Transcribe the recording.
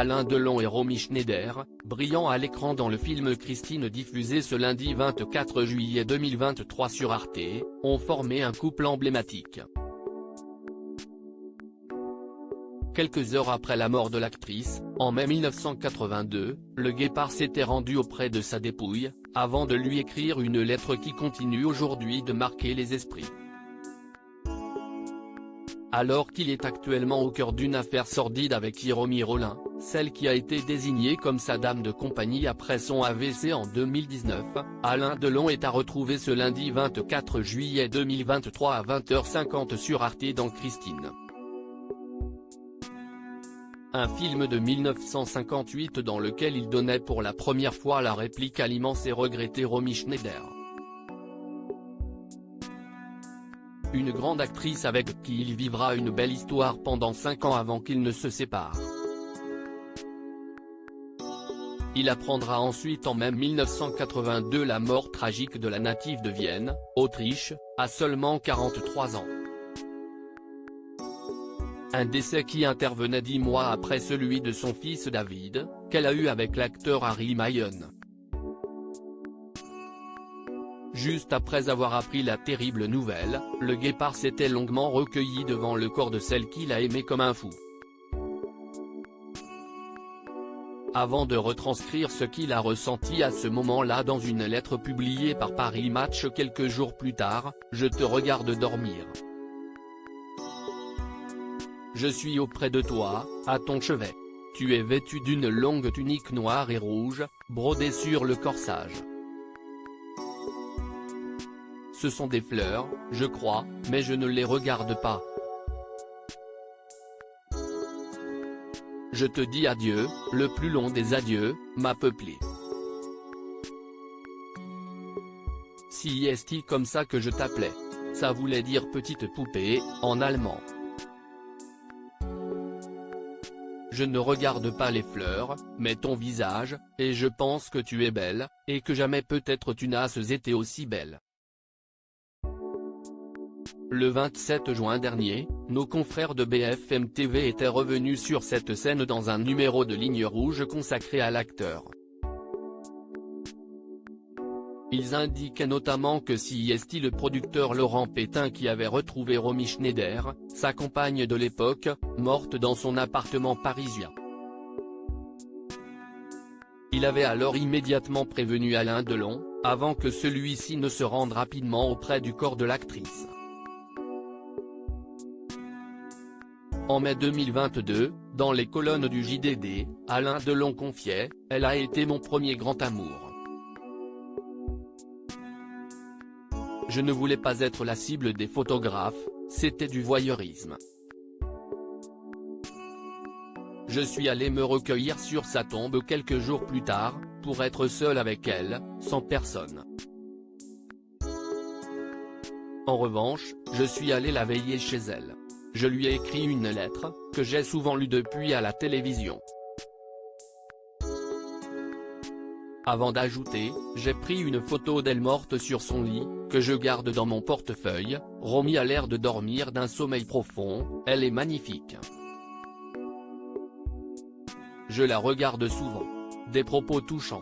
Alain Delon et Romy Schneider, brillants à l'écran dans le film Christine diffusé ce lundi 24 juillet 2023 sur Arte, ont formé un couple emblématique. Quelques heures après la mort de l'actrice, en mai 1982, le Guépard s'était rendu auprès de sa dépouille, avant de lui écrire une lettre qui continue aujourd'hui de marquer les esprits. Alors qu'il est actuellement au cœur d'une affaire sordide avec Romy Rolin, celle qui a été désignée comme sa dame de compagnie après son AVC en 2019, Alain Delon est à retrouver ce lundi 24 juillet 2023 à 20h50 sur Arte dans Christine. Un film de 1958 dans lequel il donnait pour la première fois la réplique à l'immense et regrettée Romy Schneider. Une grande actrice avec qui il vivra une belle histoire pendant 5 ans avant qu'ils ne se séparent. Il apprendra ensuite en mai 1982 la mort tragique de la native de Vienne, Autriche, à seulement 43 ans. Un décès qui intervenait 10 mois après celui de son fils David, qu'elle a eu avec l'acteur Harry Mayenne. Juste après avoir appris la terrible nouvelle, le Guépard s'était longuement recueilli devant le corps de celle qu'il a aimée comme un fou. Avant de retranscrire ce qu'il a ressenti à ce moment-là dans une lettre publiée par Paris Match quelques jours plus tard, « Je te regarde dormir. Je suis auprès de toi, à ton chevet. Tu es vêtu d'une longue tunique noire et rouge, brodée sur le corsage. Ce sont des fleurs, je crois, mais je ne les regarde pas. Je te dis adieu, le plus long des adieux, ma peuplée. Si est-il comme ça que je t'appelais. Ça voulait dire petite poupée, en allemand. Je ne regarde pas les fleurs, mais ton visage, et je pense que tu es belle, et que jamais peut-être tu n'as été aussi belle. Le 27 juin dernier, nos confrères de BFM TV étaient revenus sur cette scène dans un numéro de Ligne Rouge consacré à l'acteur. Ils indiquaient notamment que si est le producteur Laurent Pétain qui avait retrouvé Romy Schneider, sa compagne de l'époque, morte dans son appartement parisien. Il avait alors immédiatement prévenu Alain Delon, avant que celui-ci ne se rende rapidement auprès du corps de l'actrice. En mai 2022, dans les colonnes du JDD, Alain Delon confiait « Elle a été mon premier grand amour. Je ne voulais pas être la cible des photographes, c'était du voyeurisme. Je suis allé me recueillir sur sa tombe quelques jours plus tard, pour être seul avec elle, sans personne. En revanche, je suis allé la veiller chez elle. Je lui ai écrit une lettre, que j'ai souvent lue depuis à la télévision. Avant d'ajouter, j'ai pris une photo d'elle morte sur son lit, que je garde dans mon portefeuille. Romy a l'air de dormir d'un sommeil profond, elle est magnifique. Je la regarde souvent. » Des propos touchants.